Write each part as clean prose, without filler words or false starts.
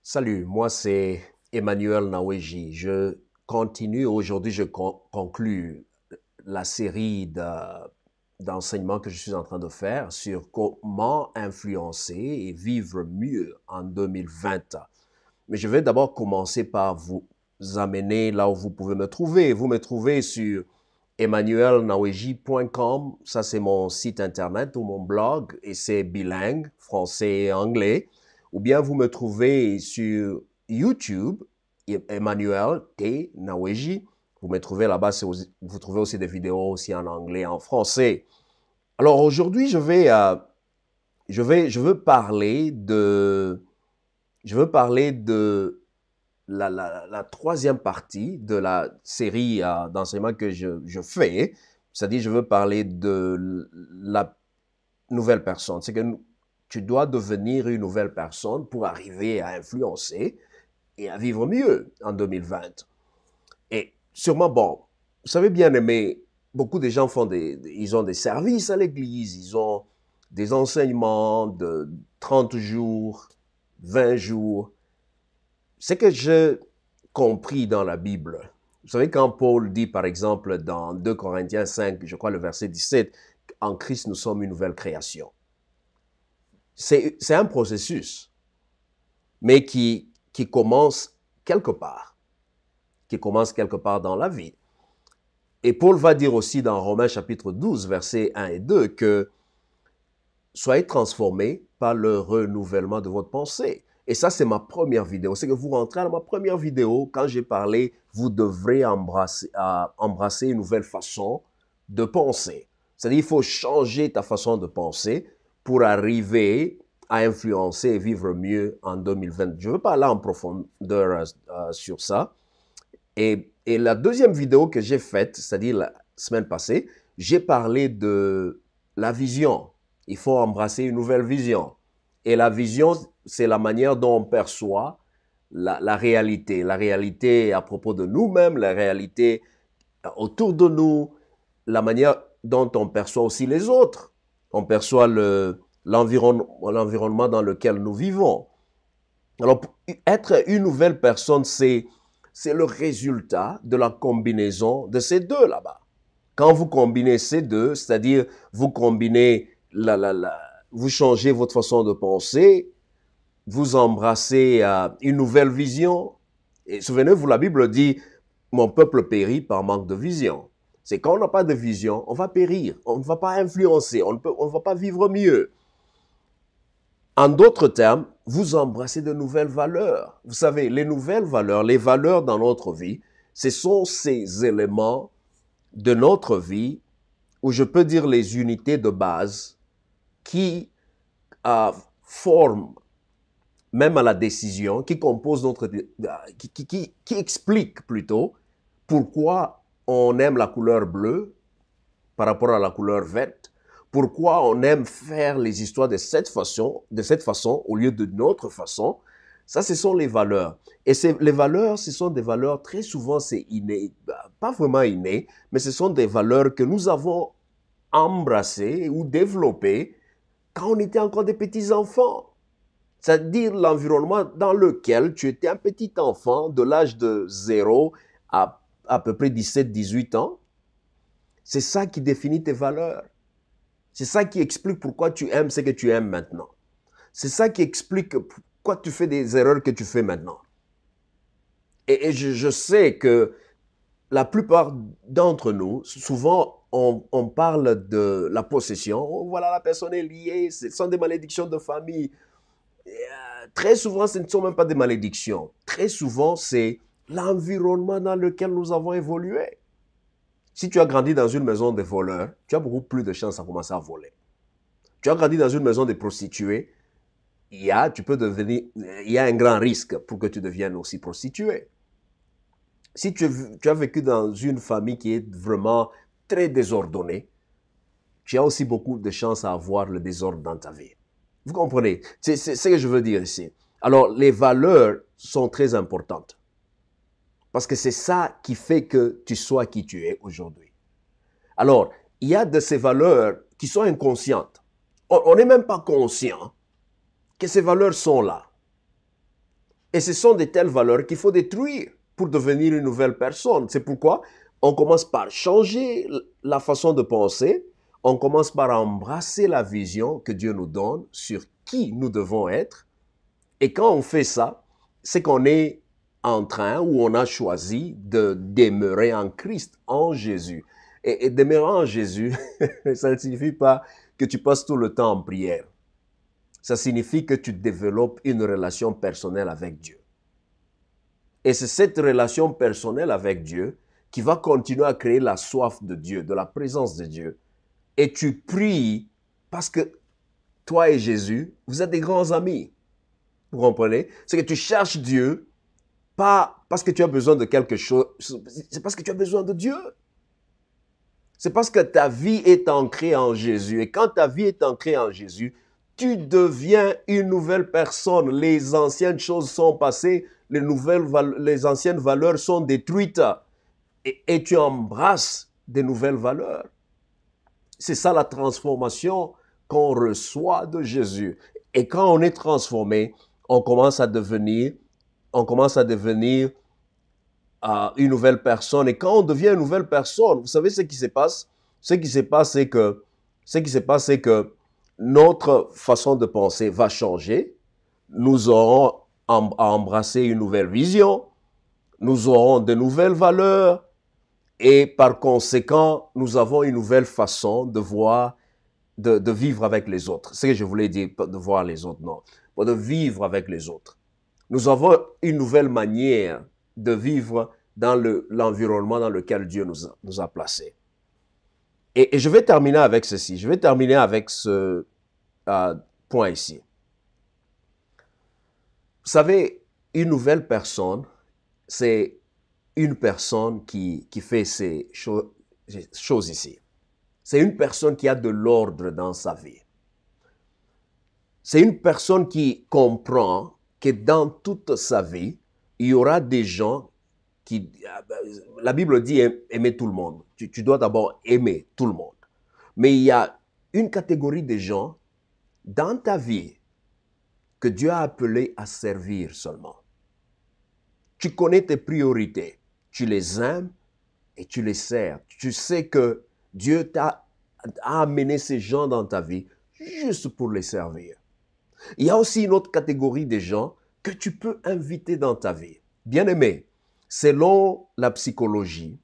Salut, moi c'est Emmanuel Naweji. Je continue, aujourd'hui je conclue la série d'enseignements que je suis en train de faire sur comment influencer et vivre mieux en 2020. Mais je vais d'abord commencer par vous amener là où vous pouvez me trouver. Vous me trouvez sur emmanuelnaweji.com, ça c'est mon site internet ou mon blog et c'est bilingue, français et anglais. Ou bien vous me trouvez sur YouTube, Emmanuel T. Naweji. Vous me trouvez là-bas, vous trouvez aussi des vidéos aussi en anglais et en français. Alors aujourd'hui, je veux parler de la troisième partie de la série d'enseignement que je fais. C'est-à-dire, je veux parler de la nouvelle personne. C'est que tu dois devenir une nouvelle personne pour arriver à influencer et à vivre mieux en 2020. Et sûrement, bon, vous savez bien aimer, beaucoup de gens ils ont des services à l'église, ils ont des enseignements de 30 jours, 20 jours. Ce que j'ai compris dans la Bible, vous savez, quand Paul dit, par exemple, dans 2 Corinthiens 5, je crois le verset 17, en Christ, nous sommes une nouvelle création. C'est un processus, mais qui commence quelque part, dans la vie. Et Paul va dire aussi dans Romains chapitre 12, versets 1 et 2, que soyez transformés par le renouvellement de votre pensée. Et ça, c'est ma première vidéo. C'est que vous rentrez dans ma première vidéo, quand j'ai parlé, vous devrez embrasser une nouvelle façon de penser. C'est-à-dire, il faut changer ta façon de penser pour arriver à influencer et vivre mieux en 2020. Je ne veux pas aller en profondeur sur ça. Et la deuxième vidéo que j'ai faite, c'est-à-dire la semaine passée, j'ai parlé de la vision. Il faut embrasser une nouvelle vision. Et la vision, c'est la manière dont on perçoit la réalité. La réalité à propos de nous-mêmes, la réalité autour de nous, la manière dont on perçoit aussi les autres. On perçoit l'environnement dans lequel nous vivons. Alors, être une nouvelle personne, c'est le résultat de la combinaison de ces deux là-bas. Quand vous combinez ces deux, c'est-à-dire vous combinez vous changez votre façon de penser, vous embrassez une nouvelle vision. Et souvenez-vous, la Bible dit, mon peuple périt par manque de vision. C'est quand on n'a pas de vision, on va périr, on ne va pas influencer, on ne va pas vivre mieux. En d'autres termes, vous embrassez de nouvelles valeurs. Vous savez, les nouvelles valeurs, les valeurs dans notre vie, ce sont ces éléments de notre vie, ou je peux dire les unités de base, qui forment même à la décision, qui composent notre... qui expliquent plutôt pourquoi on aime la couleur bleue par rapport à la couleur verte, pourquoi on aime faire les histoires de cette façon au lieu de notre façon. Ça, ce sont les valeurs. Et les valeurs, ce sont des valeurs, très souvent, c'est inné, pas vraiment inné, mais ce sont des valeurs que nous avons embrassées ou développées quand on était encore des petits enfants. C'est-à-dire l'environnement dans lequel tu étais un petit enfant de l'âge de 0 à peu près 17-18 ans. C'est ça qui définit tes valeurs. C'est ça qui explique pourquoi tu aimes ce que tu aimes maintenant. C'est ça qui explique pourquoi tu fais des erreurs que tu fais maintenant. Et je sais que la plupart d'entre nous, souvent, on parle de la possession. Oh, voilà, la personne est liée, ce sont des malédictions de famille. Très souvent, ce ne sont même pas des malédictions. Très souvent, c'est l'environnement dans lequel nous avons évolué. Si tu as grandi dans une maison de voleurs, tu as beaucoup plus de chances à commencer à voler. Tu as grandi dans une maison de prostituées, il y a un grand risque pour que tu deviennes aussi prostituée. Si tu as vécu dans une famille qui est vraiment très désordonnée, tu as aussi beaucoup de chances à avoir le désordre dans ta vie. Vous comprenez? C'est ce que je veux dire ici. Alors, les valeurs sont très importantes. Parce que c'est ça qui fait que tu sois qui tu es aujourd'hui. Alors, il y a de ces valeurs qui sont' On n'est même pas conscient que ces valeurs sont là. Et ce sont de telles valeurs qu'il faut détruire pour devenir une nouvelle personne. C'est pourquoi on commence par changer la façon de penser, on commence par embrasser la vision que Dieu nous donne sur qui nous devons être. Et quand on fait ça, c'est qu'on est en train ou on a choisi de demeurer en Christ, en Jésus. Et demeurer en Jésus, ça ne signifie pas que tu passes tout le temps en prière. Ça signifie que tu développes une relation personnelle avec Dieu. Et c'est cette relation personnelle avec Dieu qui va continuer à créer la soif de Dieu, de la présence de Dieu. Et tu pries parce que toi et Jésus, vous êtes des grands amis. Vous comprenez? C'est que tu cherches Dieu, pas parce que tu as besoin de quelque chose, c'est parce que tu as besoin de Dieu. C'est parce que ta vie est ancrée en Jésus. Et quand ta vie est ancrée en Jésus, tu deviens une nouvelle personne. Les anciennes choses sont passées, les anciennes valeurs sont détruites. Et tu embrasses des nouvelles valeurs. C'est ça la transformation qu'on reçoit de Jésus. Et quand on est transformé, on commence à devenir une nouvelle personne. Et quand on devient une nouvelle personne, vous savez ce qui se passe? Ce qui se passe, c'est que notre façon de penser va changer. Nous aurons à embrasser une nouvelle vision. Nous aurons de nouvelles valeurs. Et par conséquent, nous avons une nouvelle façon de voir, de vivre avec les autres. C'est ce que je voulais dire, de voir les autres, non. De vivre avec les autres. Nous avons une nouvelle manière de vivre dans l'environnement dans lequel Dieu nous a placés. Et je vais terminer avec ceci. Je vais terminer avec ce point ici. Vous savez, une nouvelle personne, c'est une personne qui fait ces choses ici. C'est une personne qui a de l'ordre dans sa vie. C'est une personne qui comprend que dans toute sa vie, il y aura des gens qui... La Bible dit aimer tout le monde. Tu dois d'abord aimer tout le monde. Mais il y a une catégorie de gens dans ta vie que Dieu a appelé à servir seulement. Tu connais tes priorités. Tu les aimes et tu les sers. Tu sais que Dieu t'a amené ces gens dans ta vie juste pour les servir. Il y a aussi une autre catégorie de gens que tu peux inviter dans ta vie. Bien-aimé, selon la psychologie,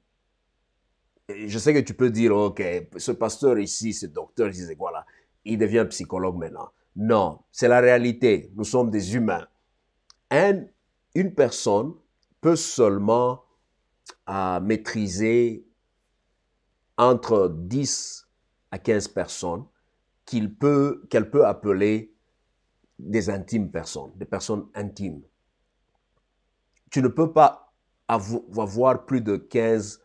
je sais que tu peux dire, OK, ce pasteur ici, ce docteur ici, c'est quoi là? Il devient psychologue maintenant. Non, c'est la réalité. Nous sommes des humains. Une personne peut seulement maîtriser entre 10 à 15 personnes qu'elle peut appeler des intimes personnes, des personnes intimes. Tu ne peux pas avoir plus de 15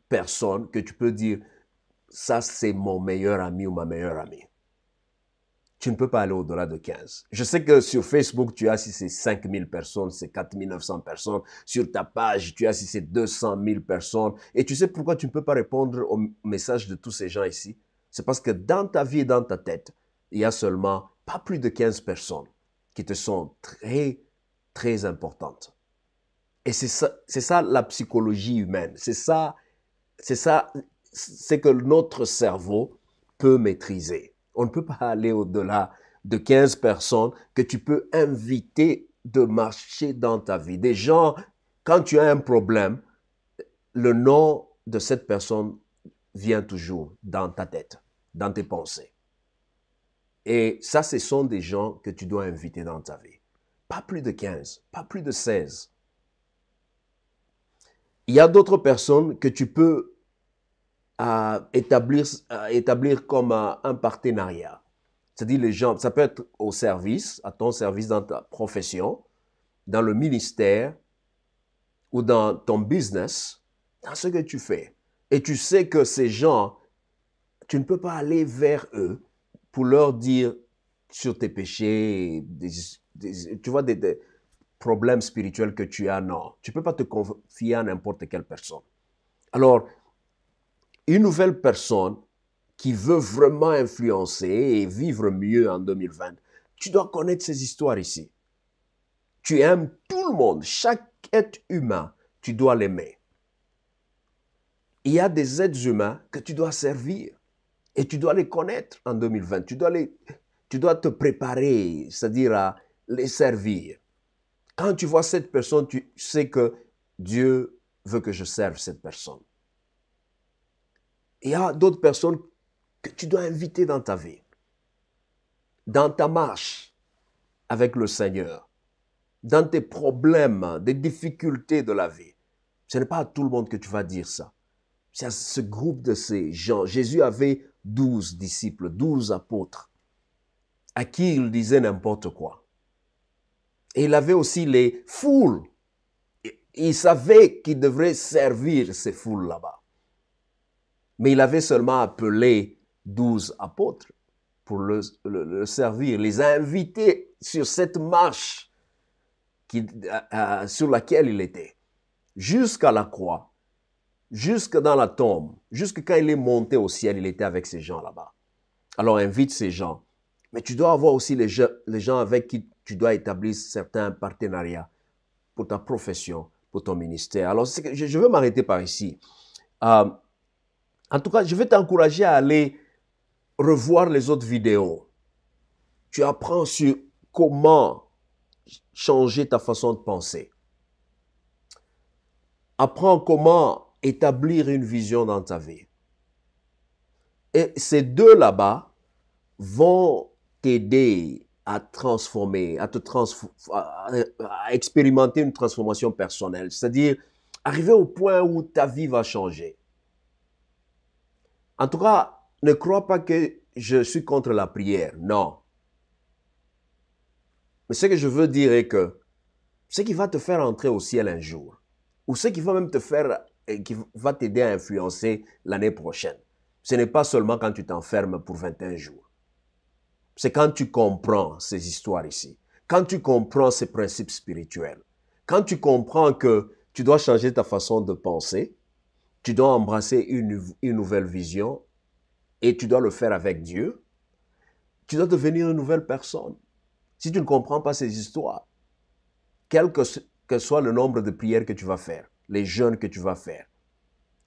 personnes que tu peux dire, ça c'est mon meilleur ami ou ma meilleure amie. Tu ne peux pas aller au-delà de 15. Je sais que sur Facebook, tu as si c'est 5000 personnes, c'est 4900 personnes. Sur ta page, tu as si c'est 200 000 personnes. Et tu sais pourquoi tu ne peux pas répondre au message de tous ces gens ici? C'est parce que dans ta vie et dans ta tête, il y a seulement pas plus de 15 personnes qui te sont très, très importantes. Et c'est ça la psychologie humaine. C'est que notre cerveau peut maîtriser. On ne peut pas aller au-delà de 15 personnes que tu peux inviter de marcher dans ta vie. Des gens, quand tu as un problème, le nom de cette personne vient toujours dans ta tête, dans tes pensées. Et ça, ce sont des gens que tu dois inviter dans ta vie. Pas plus de 15, pas plus de 16. Il y a d'autres personnes que tu peux établir comme un partenariat. C'est-à-dire les gens, ça peut être au service, à ton service dans ta profession, dans le ministère ou dans ton business, dans ce que tu fais. Et tu sais que ces gens, tu ne peux pas aller vers eux pour leur dire sur tes péchés, tu vois, des problèmes spirituels que tu as. Non, tu ne peux pas te confier à n'importe quelle personne. Alors, une nouvelle personne qui veut vraiment influencer et vivre mieux en 2020, tu dois connaître ces histoires ici. Tu aimes tout le monde, chaque être humain, tu dois l'aimer. Il y a des êtres humains que tu dois servir et tu dois les connaître en 2020. Tu dois te préparer, c'est-à-dire à les servir. Quand tu vois cette personne, tu sais que Dieu veut que je serve cette personne. Il y a d'autres personnes que tu dois inviter dans ta vie, dans ta marche avec le Seigneur, dans tes problèmes, des difficultés de la vie. Ce n'est pas à tout le monde que tu vas dire ça. C'est à ce groupe de ces gens. Jésus avait 12 disciples, 12 apôtres, à qui il disait n'importe quoi. Et il avait aussi les foules. Il savait qu'il devrait servir ces foules là-bas. Mais il avait seulement appelé 12 apôtres pour le servir, les inviter sur cette marche sur laquelle il était, jusqu'à la croix, jusque dans la tombe, jusque quand il est monté au ciel, il était avec ces gens là-bas. Alors invite ces gens. Mais tu dois avoir aussi les gens avec qui tu dois établir certains partenariats pour ta profession, pour ton ministère. Alors je veux m'arrêter par ici. En tout cas, je vais t'encourager à aller revoir les autres vidéos. Tu apprends sur comment changer ta façon de penser. Apprends comment établir une vision dans ta vie. Et ces deux là-bas vont t'aider à transformer, à expérimenter une transformation personnelle. C'est-à-dire, arriver au point où ta vie va changer. En tout cas, ne crois pas que je suis contre la prière. Non. Mais ce que je veux dire est que ce qui va te faire entrer au ciel un jour, ou ce qui va même te faire, qui va t'aider à influencer l'année prochaine, ce n'est pas seulement quand tu t'enfermes pour 21 jours. C'est quand tu comprends ces histoires ici, quand tu comprends ces principes spirituels, quand tu comprends que tu dois changer ta façon de penser, tu dois embrasser une nouvelle vision et tu dois le faire avec Dieu, tu dois devenir une nouvelle personne. Si tu ne comprends pas ces histoires, quel que soit le nombre de prières que tu vas faire, les jeûnes que tu vas faire,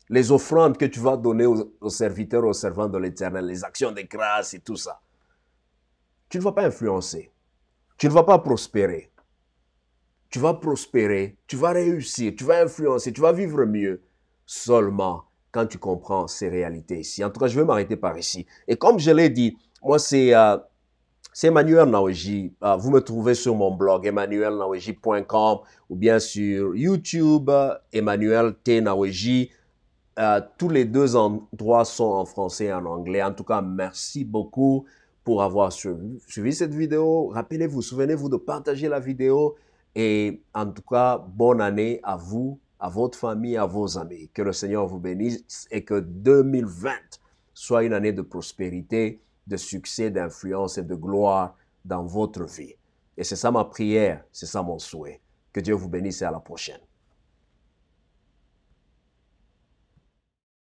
les offrandes que tu vas donner aux serviteurs, aux servants de l'Éternel, les actions de grâce et tout ça, tu ne vas pas influencer. Tu ne vas pas prospérer. Tu vas prospérer, tu vas réussir, tu vas influencer, tu vas vivre mieux seulement quand tu comprends ces réalités ici. En tout cas, je vais m'arrêter par ici. Et comme je l'ai dit, moi, c'est Emmanuel Naweji. Vous me trouvez sur mon blog, emmanuelnaweji.com, ou bien sur YouTube, Emmanuel T. Naweji. Tous les deux endroits sont en français et en anglais. En tout cas, merci beaucoup pour avoir suivi cette vidéo. Rappelez-vous, souvenez-vous de partager la vidéo. Et en tout cas, bonne année à vous, à votre famille, à vos amis. Que le Seigneur vous bénisse et que 2020 soit une année de prospérité, de succès, d'influence et de gloire dans votre vie. Et c'est ça ma prière, c'est ça mon souhait. Que Dieu vous bénisse et à la prochaine.